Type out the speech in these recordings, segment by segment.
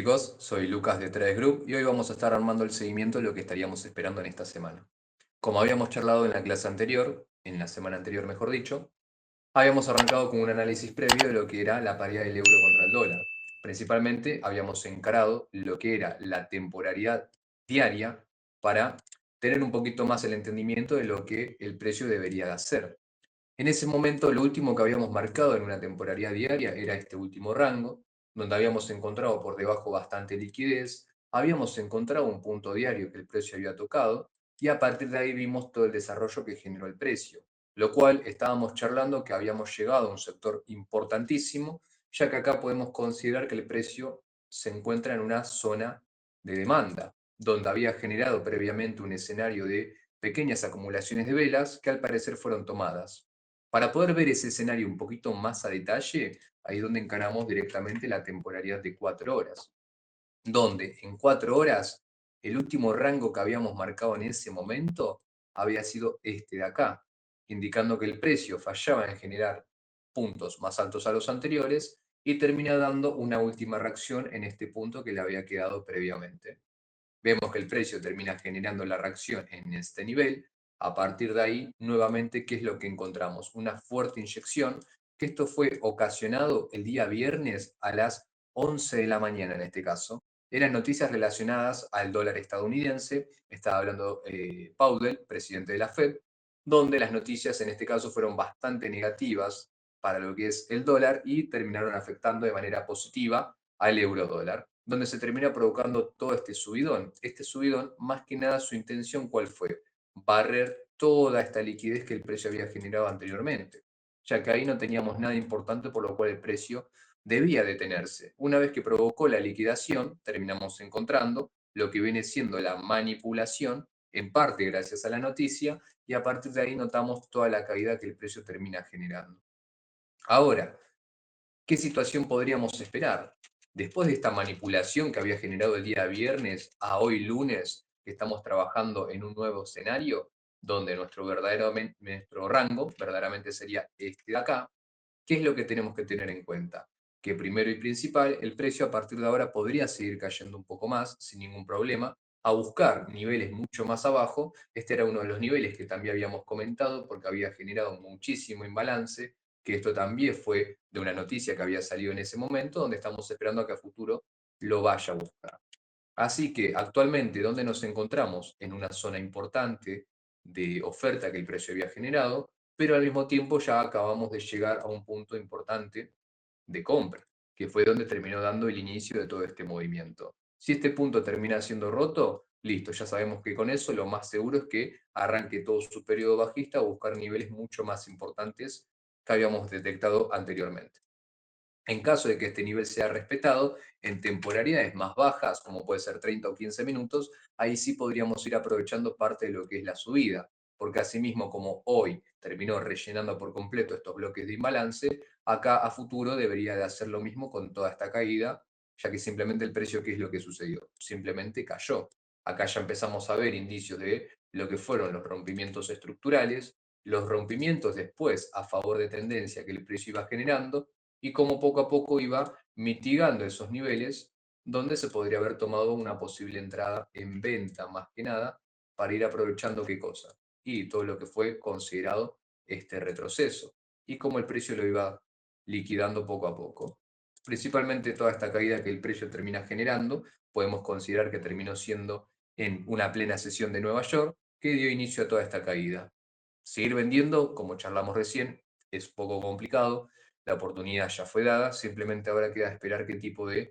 chicos, soy Lucas de Trades Group y hoy vamos a estar armando el seguimiento de lo que estaríamos esperando en esta semana. Como habíamos charlado en la clase anterior, en la semana anterior mejor dicho, habíamos arrancado con un análisis previo de lo que era la paridad del euro contra el dólar. Principalmente habíamos encarado lo que era la temporalidad diaria para tener un poquito más el entendimiento de lo que el precio debería de hacer. En ese momento, lo último que habíamos marcado en una temporalidad diaria era este último rango, donde habíamos encontrado por debajo bastante liquidez, habíamos encontrado un punto diario que el precio había tocado, y a partir de ahí vimos todo el desarrollo que generó el precio, lo cual estábamos charlando que habíamos llegado a un sector importantísimo, ya que acá podemos considerar que el precio se encuentra en una zona de demanda, donde había generado previamente un escenario de pequeñas acumulaciones de velas que al parecer fueron tomadas. Para poder ver ese escenario un poquito más a detalle, ahí es donde encaramos directamente la temporalidad de 4 horas, donde en 4 horas el último rango que habíamos marcado en ese momento había sido este de acá, indicando que el precio fallaba en generar puntos más altos a los anteriores y termina dando una última reacción en este punto que le había quedado previamente. Vemos que el precio termina generando la reacción en este nivel. A partir de ahí, nuevamente, ¿qué es lo que encontramos? Una fuerte inyección, que esto fue ocasionado el día viernes a las 11 de la mañana en este caso. Eran noticias relacionadas al dólar estadounidense, estaba hablando Powell, presidente de la Fed, donde las noticias en este caso fueron bastante negativas para lo que es el dólar y terminaron afectando de manera positiva al euro dólar, donde se termina provocando todo este subidón. Este subidón, más que nada, su intención, ¿cuál fue? Barrer toda esta liquidez que el precio había generado anteriormente, ya que ahí no teníamos nada importante por lo cual el precio debía detenerse. Una vez que provocó la liquidación, terminamos encontrando lo que viene siendo la manipulación, en parte gracias a la noticia, y a partir de ahí notamos toda la caída que el precio termina generando. Ahora, ¿qué situación podríamos esperar? Después de esta manipulación que había generado el día viernes a hoy lunes, que estamos trabajando en un nuevo escenario, donde nuestro rango verdaderamente sería este de acá, ¿qué es lo que tenemos que tener en cuenta? Que primero y principal, el precio a partir de ahora podría seguir cayendo un poco más, sin ningún problema, a buscar niveles mucho más abajo. Este era uno de los niveles que también habíamos comentado porque había generado muchísimo imbalance, que esto también fue de una noticia que había salido en ese momento, donde estamos esperando a que a futuro lo vaya a buscar. Así que actualmente, ¿dónde nos encontramos? En una zona importante de oferta que el precio había generado, pero al mismo tiempo ya acabamos de llegar a un punto importante de compra, que fue donde terminó dando el inicio de todo este movimiento. Si este punto termina siendo roto, listo, ya sabemos que con eso lo más seguro es que arranque todo su periodo bajista a buscar niveles mucho más importantes que habíamos detectado anteriormente. En caso de que este nivel sea respetado, en temporalidades más bajas, como puede ser 30 o 15 minutos, ahí sí podríamos ir aprovechando parte de lo que es la subida, porque asimismo como hoy terminó rellenando por completo estos bloques de imbalance, acá a futuro debería de hacer lo mismo con toda esta caída, ya que simplemente el precio, ¿qué es lo que sucedió? Simplemente cayó. Acá ya empezamos a ver indicios de lo que fueron los rompimientos estructurales, los rompimientos después a favor de tendencia que el precio iba generando, y cómo poco a poco iba mitigando esos niveles donde se podría haber tomado una posible entrada en venta más que nada para ir aprovechando qué cosa y todo lo que fue considerado este retroceso y cómo el precio lo iba liquidando poco a poco. Principalmente toda esta caída que el precio termina generando, podemos considerar que terminó siendo en una plena sesión de Nueva York que dio inicio a toda esta caída. Seguir vendiendo, como charlamos recién, es poco complicado, la oportunidad ya fue dada, simplemente ahora queda esperar qué tipo de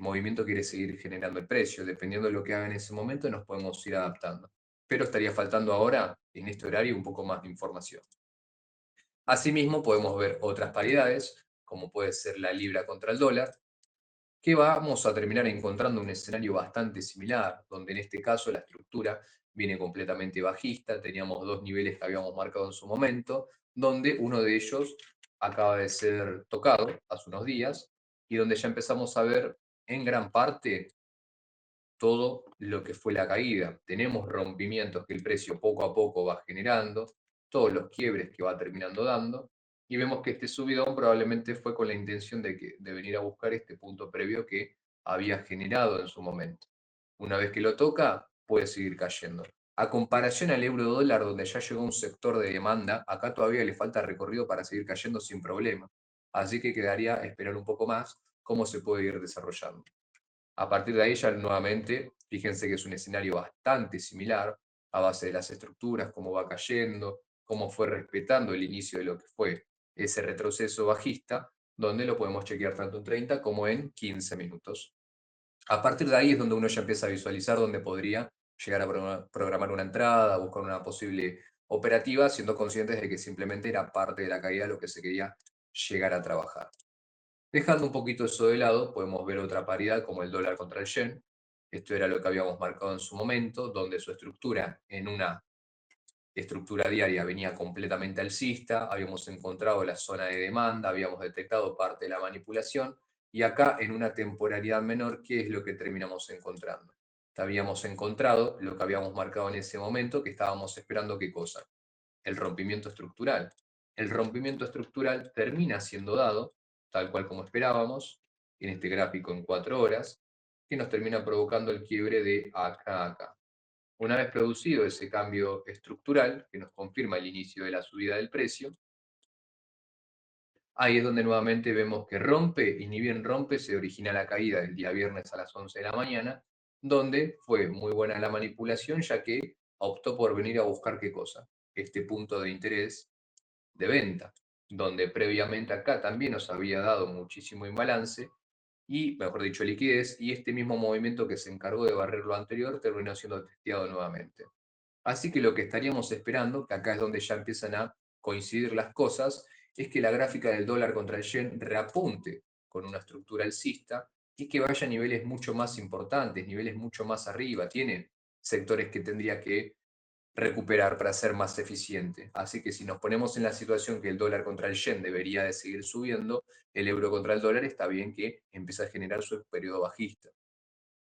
movimiento quiere seguir generando el precio. Dependiendo de lo que haga en ese momento, nos podemos ir adaptando. Pero estaría faltando ahora, en este horario, un poco más de información. Asimismo, podemos ver otras paridades, como puede ser la libra contra el dólar, que vamos a terminar encontrando un escenario bastante similar, donde en este caso la estructura viene completamente bajista, teníamos dos niveles que habíamos marcado en su momento, donde uno de ellos acaba de ser tocado hace unos días y donde ya empezamos a ver en gran parte todo lo que fue la caída. Tenemos rompimientos que el precio poco a poco va generando, todos los quiebres que va terminando dando, y vemos que este subidón probablemente fue con la intención de venir a buscar este punto previo que había generado en su momento. Una vez que lo toca, puede seguir cayendo. A comparación al euro dólar, donde ya llegó un sector de demanda, acá todavía le falta recorrido para seguir cayendo sin problema. Así que quedaría esperar un poco más cómo se puede ir desarrollando. A partir de ahí ya nuevamente, fíjense que es un escenario bastante similar a base de las estructuras, cómo va cayendo, cómo fue respetando el inicio de lo que fue ese retroceso bajista, donde lo podemos chequear tanto en 30 como en 15 minutos. A partir de ahí es donde uno ya empieza a visualizar dónde podría llegar a programar una entrada, buscar una posible operativa, siendo conscientes de que simplemente era parte de la caída lo que se quería llegar a trabajar. Dejando un poquito eso de lado, podemos ver otra paridad como el dólar contra el yen. Esto era lo que habíamos marcado en su momento, donde su estructura en una estructura diaria venía completamente alcista, habíamos encontrado la zona de demanda, habíamos detectado parte de la manipulación y acá en una temporalidad menor, ¿qué es lo que terminamos encontrando? Habíamos encontrado lo que habíamos marcado en ese momento, que estábamos esperando qué cosa, el rompimiento estructural. El rompimiento estructural termina siendo dado, tal cual como esperábamos, en este gráfico en 4 horas, que nos termina provocando el quiebre de acá a acá. Una vez producido ese cambio estructural, que nos confirma el inicio de la subida del precio, ahí es donde nuevamente vemos que rompe, y ni bien rompe, se origina la caída del día viernes a las 11 de la mañana, donde fue muy buena la manipulación, ya que optó por venir a buscar qué cosa, este punto de interés de venta, donde previamente acá también nos había dado muchísimo imbalance, y mejor dicho liquidez, y este mismo movimiento que se encargó de barrer lo anterior terminó siendo testeado nuevamente. Así que lo que estaríamos esperando, que acá es donde ya empiezan a coincidir las cosas, es que la gráfica del dólar contra el yen reapunte con una estructura alcista y que vaya a niveles mucho más importantes, niveles mucho más arriba. Tiene sectores que tendría que recuperar para ser más eficiente. Así que si nos ponemos en la situación que el dólar contra el yen debería de seguir subiendo, el euro contra el dólar está bien que empiece a generar su periodo bajista,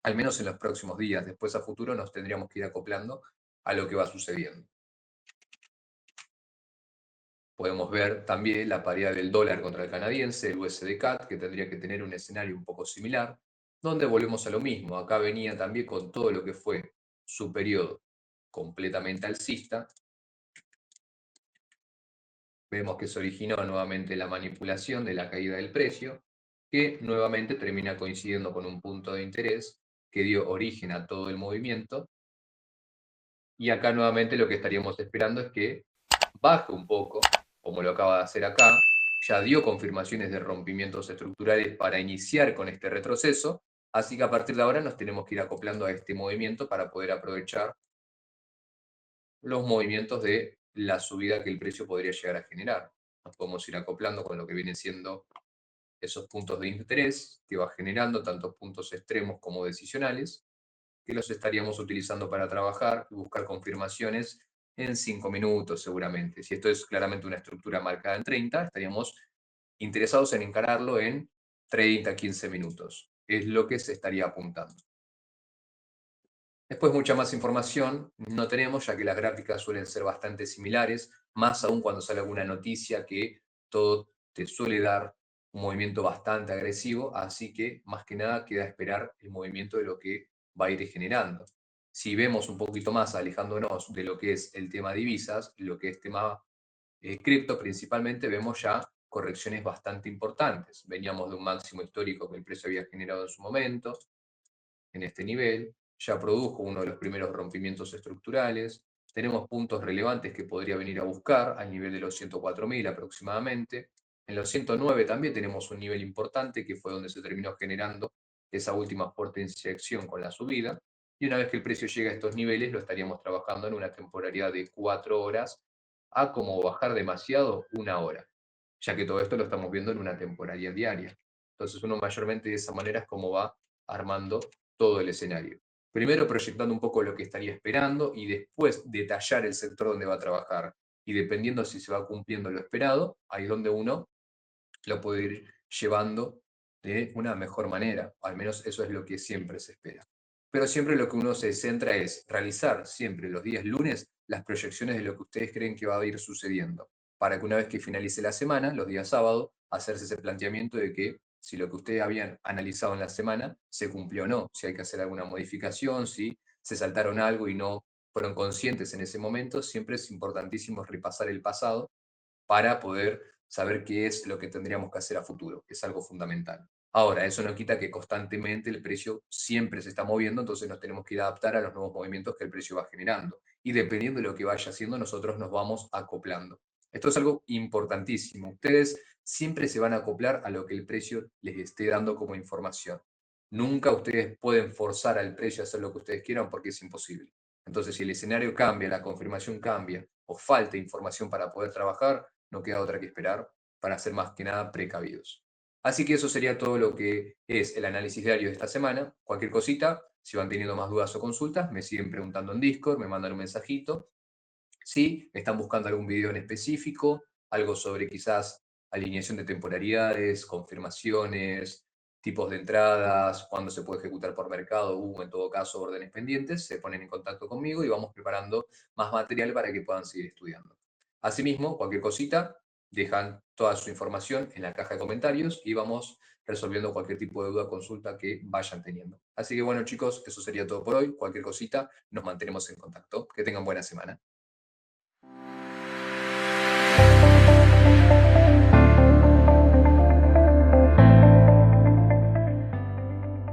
al menos en los próximos días. Después a futuro nos tendríamos que ir acoplando a lo que va sucediendo. Podemos ver también la paridad del dólar contra el canadiense, el USD-CAD, que tendría que tener un escenario un poco similar, donde volvemos a lo mismo. Acá venía también con todo lo que fue su periodo completamente alcista. Vemos que se originó nuevamente la manipulación de la caída del precio, que nuevamente termina coincidiendo con un punto de interés que dio origen a todo el movimiento. Y acá nuevamente lo que estaríamos esperando es que baje un poco, como lo acaba de hacer acá, ya dio confirmaciones de rompimientos estructurales para iniciar con este retroceso, así que a partir de ahora nos tenemos que ir acoplando a este movimiento para poder aprovechar los movimientos de la subida que el precio podría llegar a generar. Nos podemos ir acoplando con lo que vienen siendo esos puntos de interés que va generando, tanto puntos extremos como decisionales, que los estaríamos utilizando para trabajar y buscar confirmaciones en 5 minutos seguramente. Si esto es claramente una estructura marcada en 30, estaríamos interesados en encararlo en 30, 15 minutos. Es lo que se estaría apuntando. Después mucha más información no tenemos, ya que las gráficas suelen ser bastante similares, más aún cuando sale alguna noticia que todo te suele dar un movimiento bastante agresivo, así que más que nada queda esperar el movimiento de lo que va a ir generando. Si vemos un poquito más alejándonos de lo que es el tema divisas, lo que es tema cripto principalmente, vemos ya correcciones bastante importantes. Veníamos de un máximo histórico que el precio había generado en su momento, en este nivel, ya produjo uno de los primeros rompimientos estructurales, tenemos puntos relevantes que podría venir a buscar al nivel de los 104.000 aproximadamente, en los 109 también tenemos un nivel importante que fue donde se terminó generando esa última fuerte inyección con la subida, y una vez que el precio llega a estos niveles lo estaríamos trabajando en una temporalidad de 4 horas a como bajar demasiado 1 hora, ya que todo esto lo estamos viendo en una temporalidad diaria. Entonces uno mayormente de esa manera es como va armando todo el escenario. Primero proyectando un poco lo que estaría esperando y después detallar el sector donde va a trabajar. Y dependiendo si se va cumpliendo lo esperado, ahí es donde uno lo puede ir llevando de una mejor manera. Al menos eso es lo que siempre se espera. Pero siempre lo que uno se centra es realizar siempre los días lunes las proyecciones de lo que ustedes creen que va a ir sucediendo. Para que una vez que finalice la semana, los días sábados, hacerse ese planteamiento de que si lo que ustedes habían analizado en la semana se cumplió o no, si hay que hacer alguna modificación, si se saltaron algo y no fueron conscientes en ese momento. Siempre es importantísimo repasar el pasado para poder saber qué es lo que tendríamos que hacer a futuro, que es algo fundamental. Ahora, eso no quita que constantemente el precio siempre se está moviendo, entonces nos tenemos que ir a adaptar a los nuevos movimientos que el precio va generando. Y dependiendo de lo que vaya haciendo, nosotros nos vamos acoplando. Esto es algo importantísimo. Ustedes siempre se van a acoplar a lo que el precio les esté dando como información. Nunca ustedes pueden forzar al precio a hacer lo que ustedes quieran porque es imposible. Entonces, si el escenario cambia, la confirmación cambia o falta información para poder trabajar, no queda otra que esperar para ser más que nada precavidos. Así que eso sería todo lo que es el análisis diario de esta semana. Cualquier cosita, si van teniendo más dudas o consultas, me siguen preguntando en Discord, me mandan un mensajito. Si están buscando algún video en específico, algo sobre quizás alineación de temporalidades, confirmaciones, tipos de entradas, cuándo se puede ejecutar por mercado o en todo caso órdenes pendientes, se ponen en contacto conmigo y vamos preparando más material para que puedan seguir estudiando. Asimismo, cualquier cosita, dejan toda su información en la caja de comentarios y vamos resolviendo cualquier tipo de duda o consulta que vayan teniendo. Así que bueno chicos, eso sería todo por hoy. Cualquier cosita, nos mantenemos en contacto. Que tengan buena semana.